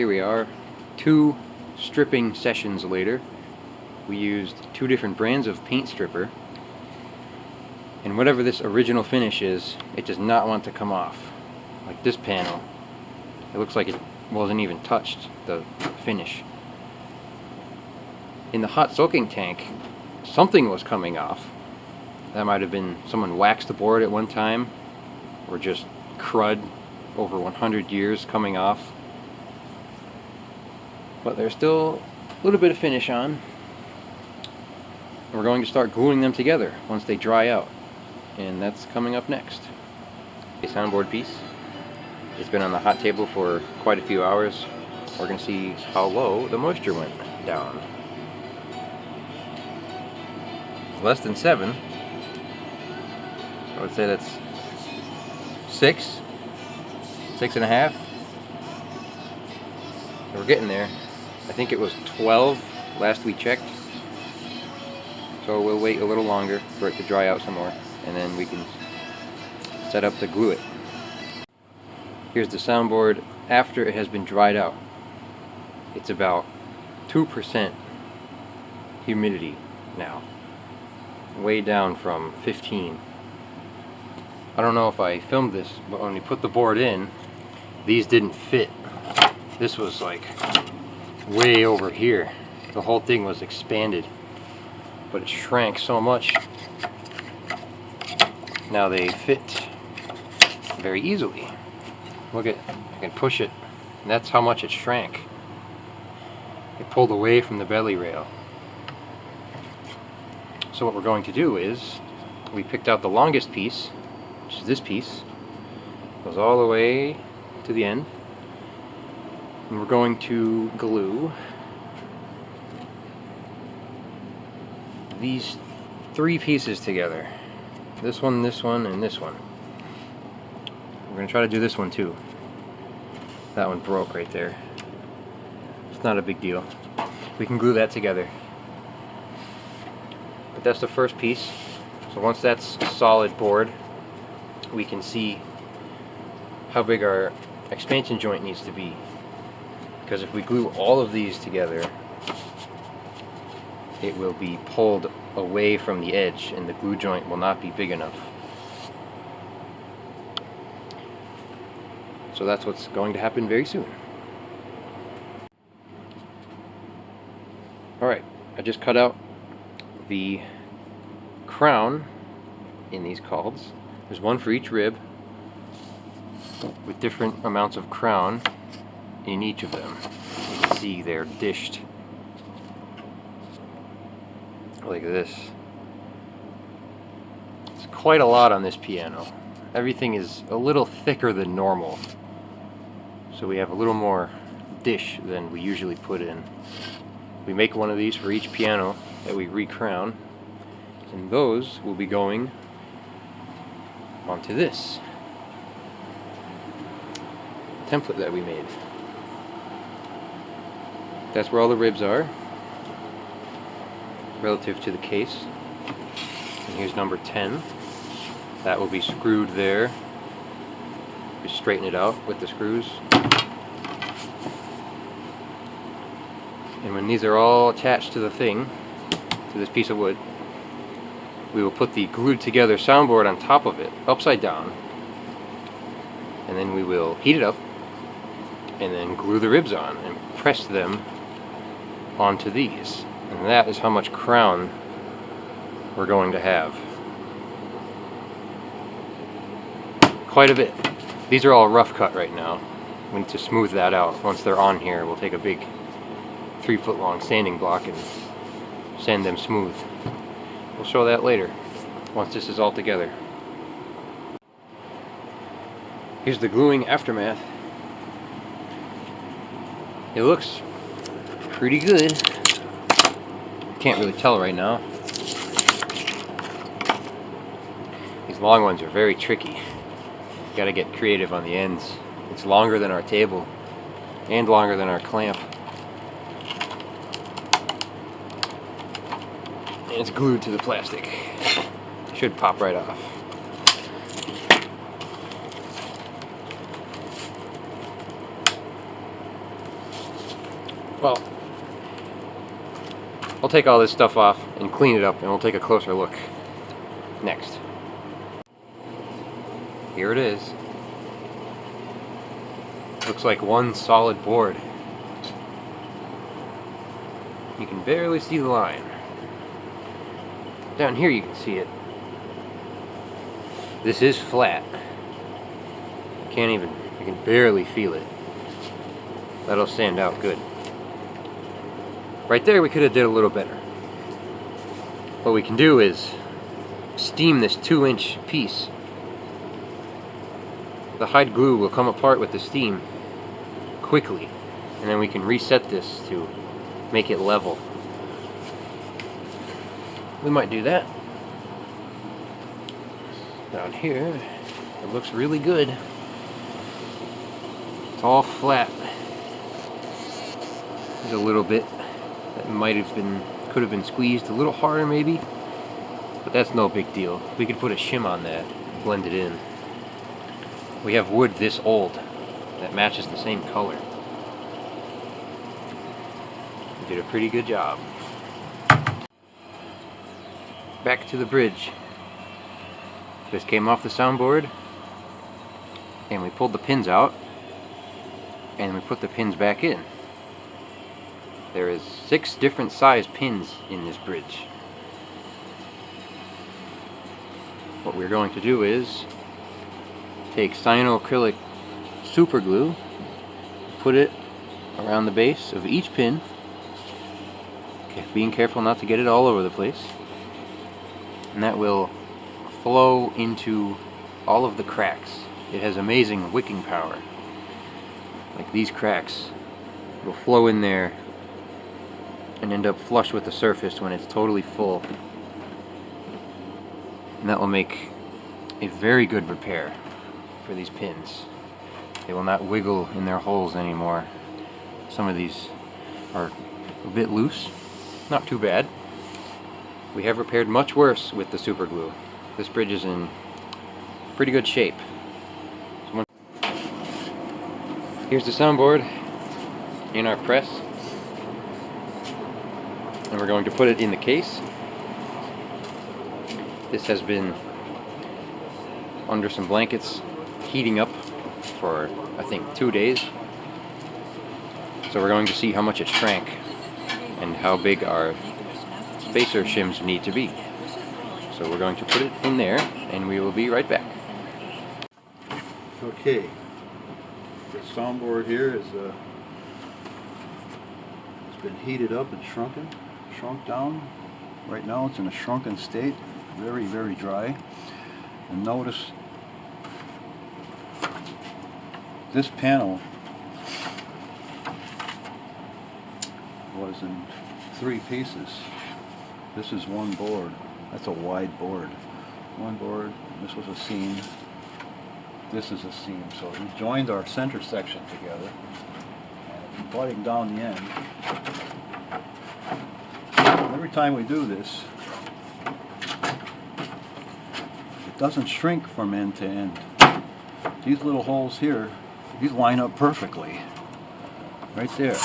Here we are, 2 stripping sessions later. We used 2 different brands of paint stripper, and whatever this original finish is, it does not want to come off. Like this panel, it looks like it wasn't even touched, the finish. In the hot soaking tank, something was coming off. That might have been someone waxed the board at one time, or just crud over 100 years coming off. But there's still a little bit of finish on. We're going to start gluing them together once they dry out, and that's coming up next. A soundboard piece. It's been on the hot table for quite a few hours. We're going to see how low the moisture went down. Less than 7. I would say that's 6, 6.5. We're getting there. I think it was 12 last we checked. So we'll wait a little longer for it to dry out some more, and then we can set up to glue it. Here's the soundboard after it has been dried out. It's about 2% humidity now, way down from 15. I don't know if I filmed this, but when we put the board in, these didn't fit. This was like way over here. The whole thing was expanded, but it shrank so much. Now they fit very easily. Look at, I can push it, and that's how much it shrank. It pulled away from the belly rail. So what we're going to do is, we picked out the longest piece, which is this piece. Goes all the way to the end. And we're going to glue these 3 pieces together. This one, and this one. We're going to try to do this one too. That one broke right there. It's not a big deal. We can glue that together. But that's the first piece. So once that's a solid board, we can see how big our expansion joint needs to be. Because if we glue all of these together, it will be pulled away from the edge and the glue joint will not be big enough. So that's what's going to happen very soon. Alright, I just cut out the crown in these colds. There's one for each rib with different amounts of crown in each of them. You can see they're dished like this. It's quite a lot on this piano. Everything is a little thicker than normal, so we have a little more dish than we usually put in. We make one of these for each piano that we recrown, and those will be going onto this template that we made. That's where all the ribs are relative to the case. And here's number 10. That will be screwed there. Just straighten it out with the screws. And when these are all attached to the thing, to this piece of wood, we will put the glued together soundboard on top of it, upside down, and then we will heat it up and then glue the ribs on and press them onto these. And that is how much crown we're going to have. Quite a bit. These are all rough cut right now. We need to smooth that out. Once they're on here, we'll take a big 3-foot long sanding block and sand them smooth. We'll show that later, once this is all together. Here's the gluing aftermath. It looks pretty good. Can't really tell right now. These long ones are very tricky. You gotta get creative on the ends. It's longer than our table and longer than our clamp. And it's glued to the plastic. Should pop right off. Well, I'll take all this stuff off and clean it up, and we'll take a closer look next. Here it is. Looks like one solid board. You can barely see the line. Down here you can see it. This is flat. You can barely feel it. That'll stand out good. Right there we could have did a little better. What we can do is steam this 2-inch piece. The hide glue will come apart with the steam quickly, and then we can reset this to make it level. We might do that. Down here, it looks really good. It's all flat. There's a little bit that could have been squeezed a little harder maybe, but that's no big deal. We could put a shim on that, blend it in. We have wood this old that matches the same color. We did a pretty good job. Back to the bridge. This came off the soundboard, and we pulled the pins out, and we put the pins back in. There is 6 different size pins in this bridge. What we're going to do is take cyanoacrylic super glue, put it around the base of each pin, okay, being careful not to get it all over the place, and that will flow into all of the cracks. It has amazing wicking power. Like these cracks will flow in there and end up flush with the surface when it's totally full. And that will make a very good repair for these pins. They will not wiggle in their holes anymore. Some of these are a bit loose, not too bad. We have repaired much worse with the super glue. This bridge is in pretty good shape. Here's the soundboard in our press, and we're going to put it in the case. This has been under some blankets heating up for I think 2 days, so we're going to see how much it shrank and how big our spacer shims need to be. So we're going to put it in there, and we will be right back. Okay, the soundboard here is it's been heated up and shrunk down. Right now it's in a shrunken state, very, very dry. And notice this panel was in 3 pieces. This is one board. That's a wide board. One board, this was a seam. This is a seam. So we joined our center section together, and butting down the end. Every time we do this, it doesn't shrink from end to end. These little holes here, these line up perfectly. Right there.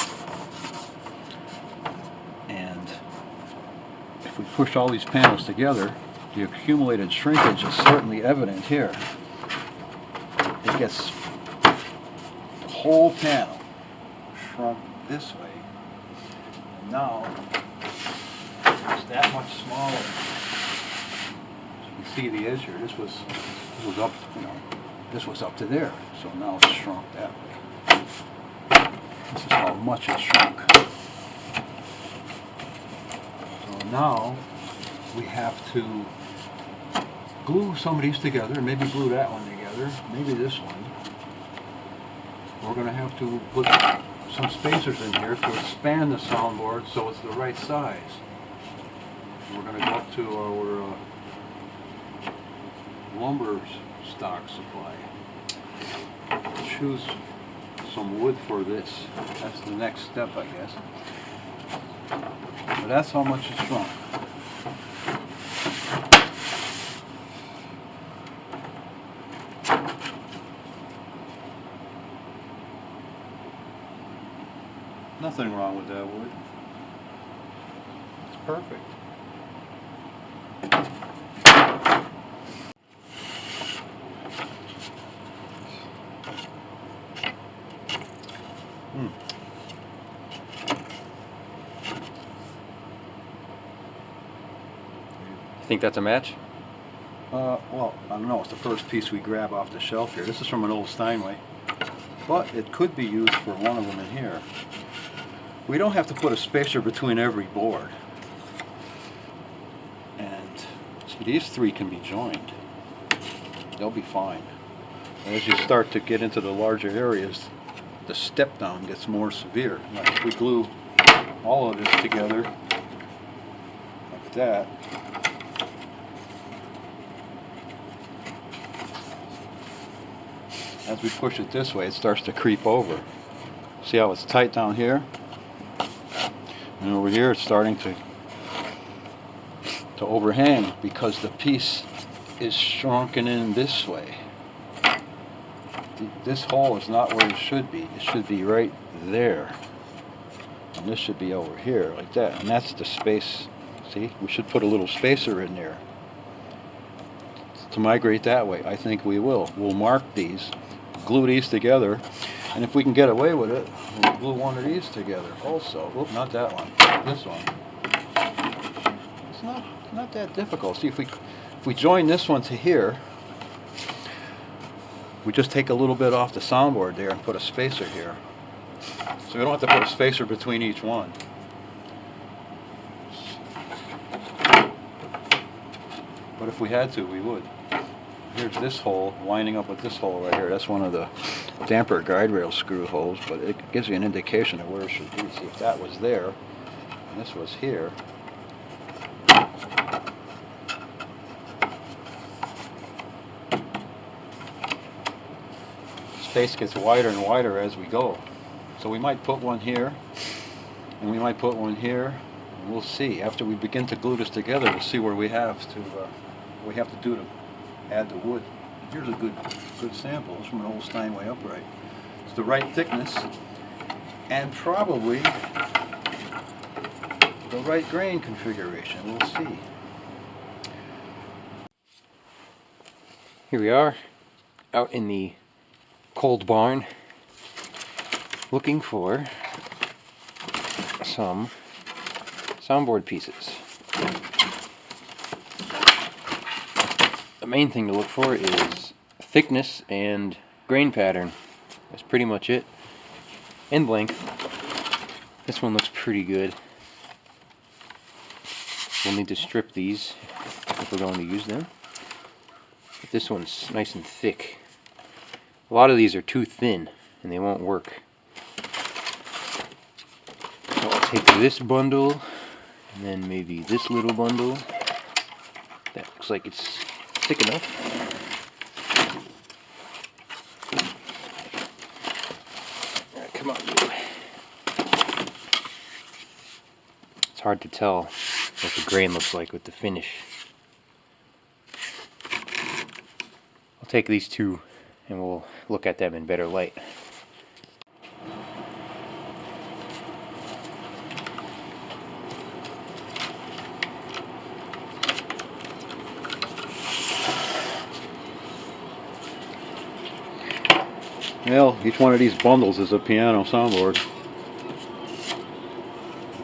And if we push all these panels together, the accumulated shrinkage is certainly evident here. It gets the whole panel shrunk this way. And now it's that much smaller. You can see the edge here. This was up, this was up to there. So now it's shrunk that way. This is how much it's shrunk. So now we have to glue some of these together, maybe glue that one together, maybe this one. We're going to have to put some spacers in here to expand the soundboard so it's the right size. We're going to go up to our lumber stock supply. Choose some wood for this. That's the next step, I guess. But that's how much it's shrunk. Nothing wrong with that wood. It's perfect. You think that's a match? Well, I don't know. It's the first piece we grab off the shelf here. This is from an old Steinway, but it could be used for one of them in here. We don't have to put a spacer between every board. And see, these three can be joined. They'll be fine. And as you start to get into the larger areas, the step down gets more severe. Like if we glue all of this together like that, as we push it this way, it starts to creep over. See how it's tight down here? And over here it's starting to overhang because the piece is shrunken in this way. This hole is not where it should be. It should be right there. And this should be over here, like that. And that's the space. See? We should put a little spacer in there to migrate that way. I think we will. We'll mark these, glue these together, and if we can get away with it, we'll glue one of these together also. Oop, not that one. This one. It's not that difficult. See, if we join this one to here, we just take a little bit off the soundboard there and put a spacer here. So we don't have to put a spacer between each one. But if we had to, we would. Here's this hole lining up with this hole right here. That's one of the damper guide rail screw holes, but it gives you an indication of where it should be. See, if that was there, and this was here, space gets wider and wider as we go. So we might put one here, and we might put one here, and we'll see. After we begin to glue this together, we'll see where we have to do to add the wood. Here's a good sample. It's from an old Steinway upright. It's the right thickness, and probably the right grain configuration. We'll see. Here we are, out in the cold barn, looking for some soundboard pieces. The main thing to look for is thickness and grain pattern. That's pretty much it. And length. This one looks pretty good. We'll need to strip these if we're going to use them. But this one's nice and thick. A lot of these are too thin and they won't work. So I'll take this bundle and then maybe this little bundle. That looks like it's thick enough. Alright, come on, you. It's hard to tell what the grain looks like with the finish. I'll take these two and we'll look at them in better light. Well, each one of these bundles is a piano soundboard.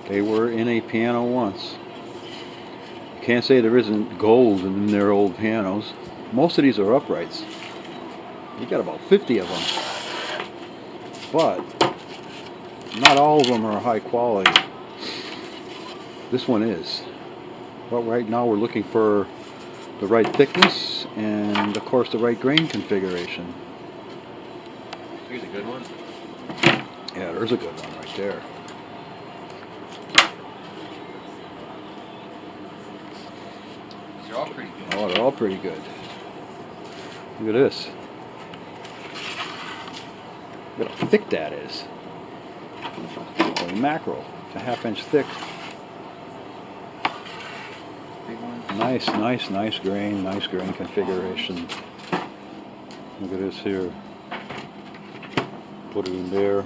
They were in a piano once. You can't say there isn't gold in their old pianos. Most of these are uprights. You got about 50 of them. But not all of them are high quality. This one is. But right now we're looking for the right thickness and of course the right grain configuration. Here's a good one. Yeah, there's a good one right there. These are all pretty good. Oh, they're all pretty good. Look at this. Look at how thick that is. Holy mackerel. It's a ½ inch thick. Big one. Nice grain configuration. Look at this here. Put it in there.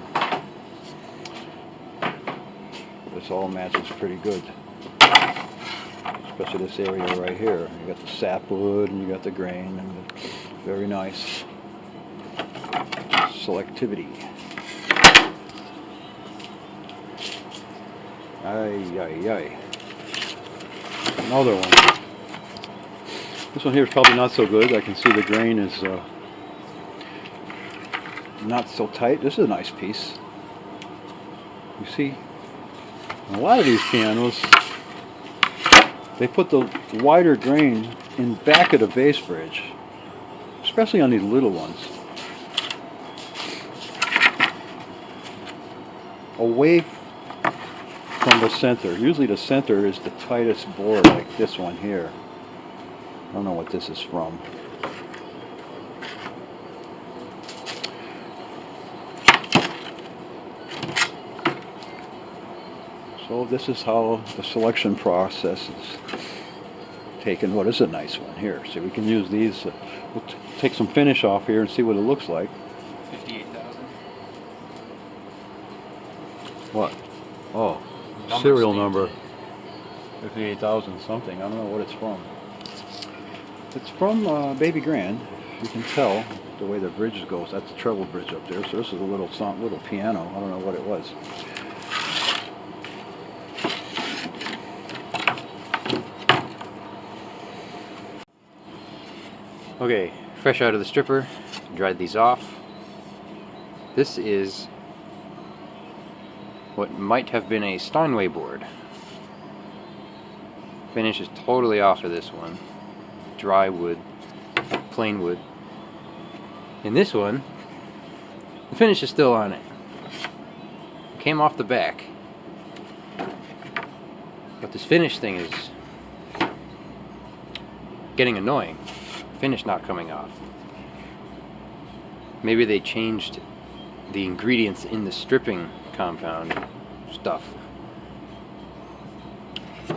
this all matches pretty good. Especially this area right here. You got the sapwood and you got the grain, and very nice selectivity. Ay. Another one. This one here is probably not so good. I can see the grain is not so tight. This is a nice piece. You see, a lot of these pianos, they put the wider grain in back of the bass bridge, especially on these little ones. Away from the center. Usually the center is the tightest board, like this one here. I don't know what this is from. So this is how the selection process is taken. What is a nice one here? So we can use these. We'll take some finish off here and see what it looks like. 58,000. What? Oh, serial number. 58,000 something. I don't know what it's from. It's from Baby Grand. You can tell the way the bridge goes. That's the treble bridge up there. So this is a little piano. I don't know what it was. Okay, fresh out of the stripper, dried these off. This is what might have been a Steinway board. Finish is totally off of this one. Dry wood, plain wood. In this one, the finish is still on it. Came off the back. But this finish thing is getting annoying. Finish not coming off. Maybe they changed the ingredients in the stripping compound stuff.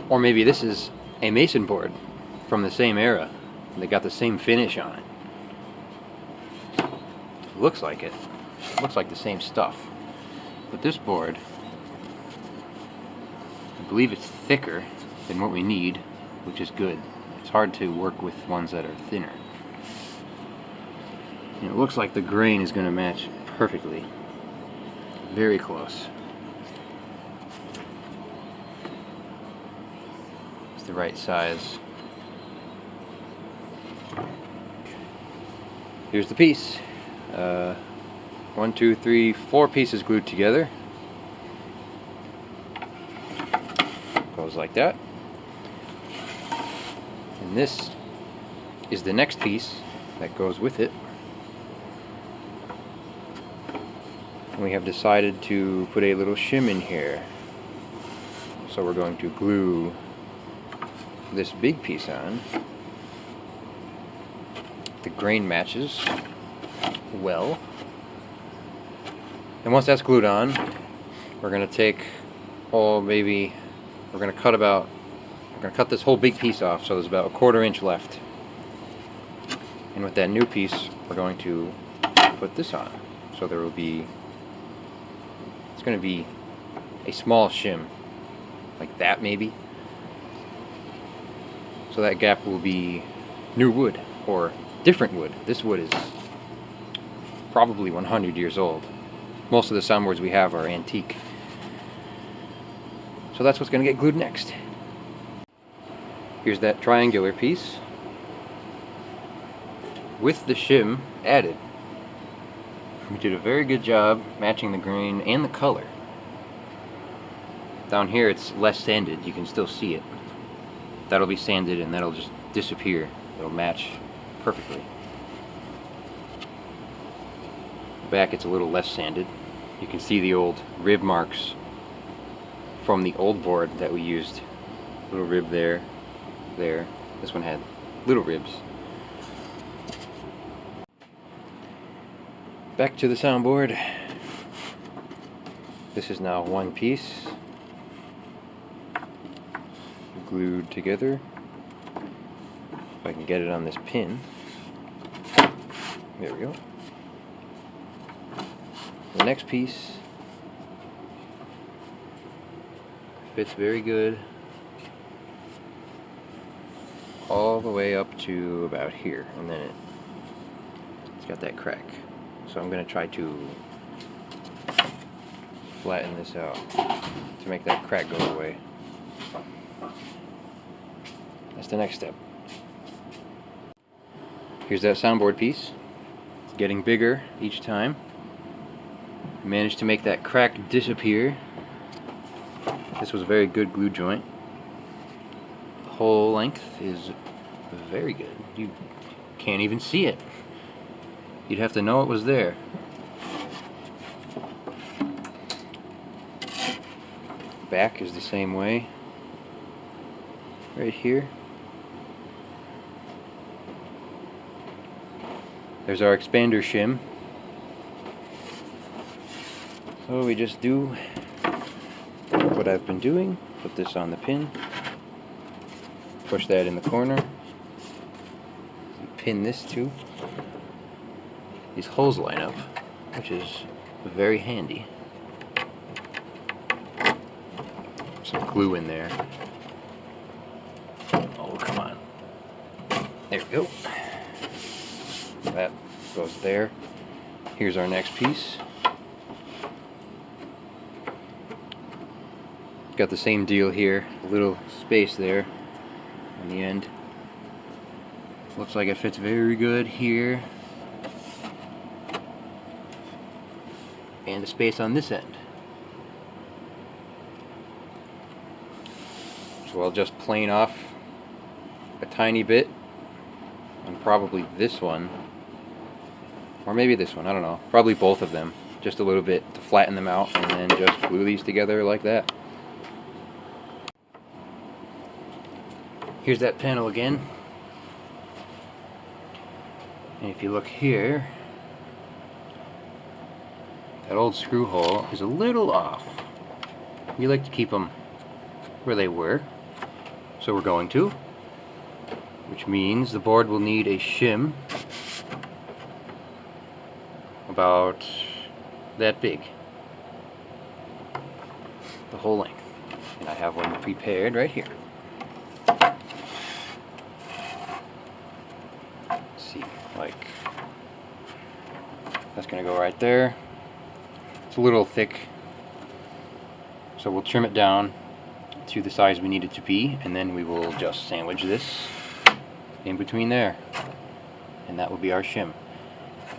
Or maybe this is a Mason board from the same era. They got the same finish on it. Looks like it. Looks like the same stuff. But this board, I believe it's thicker than what we need, which is good. It's hard to work with ones that are thinner. And it looks like the grain is going to match perfectly. Very close. It's the right size. Here's the piece. 1, 2, 3, 4 pieces glued together. Goes like that. And this is the next piece that goes with it. And we have decided to put a little shim in here. So we're going to glue this big piece on. The grain matches well. And once that's glued on, we're going to take, we're going to cut this whole big piece off, so there's about 1/4 inch left. And with that new piece, we're going to put this on. So there will be, it's going to be a small shim, like that maybe. So that gap will be new wood, or different wood. This wood is probably 100 years old. Most of the soundboards we have are antique. So that's what's going to get glued next. Here's that triangular piece with the shim added. We did a very good job matching the grain and the color. Down here it's less sanded, you can still see it. That'll be sanded and that'll just disappear. It'll match perfectly. Back it's a little less sanded. You can see the old rib marks from the old board that we used. Little rib there. There. This one had little ribs. Back to the soundboard. This is now one piece glued together. If I can get it on this pin. There we go. The next piece fits very good all the way up to about here, and then it's got that crack. So I'm going to try to flatten this out to make that crack go away. That's the next step. Here's that soundboard piece. It's getting bigger each time. I managed to make that crack disappear. This was a very good glue joint. The whole length is very good. You can't even see it. You'd have to know it was there. Back is the same way. Right here. There's our expander shim. So we just do what I've been doing. Put this on the pin. Push that in the corner. Pin this too. These holes line up, which is very handy. Some glue in there. Oh, come on. There we go. That goes there. Here's our next piece. Got the same deal here. A little space there on the end. Looks like it fits very good here. And a space on this end. So I'll just plane off a tiny bit on probably this one, or maybe this one, I don't know, probably both of them, just a little bit to flatten them out, and then just glue these together like that. Here's that panel again, and if you look here, that old screw hole is a little off. We like to keep them where they were, so we're going to, which means the board will need a shim about that big, the whole length, and I have one prepared right here. Let's see, like, that's gonna go right there. It's a little thick, so we'll trim it down to the size we need it to be, and then we will just sandwich this in between there, and that will be our shim.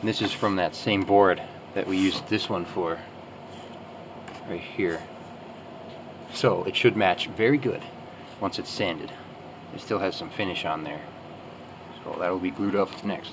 And this is from that same board that we used this one for, right here. So it should match very good once it's sanded. It still has some finish on there, so that will be glued up next.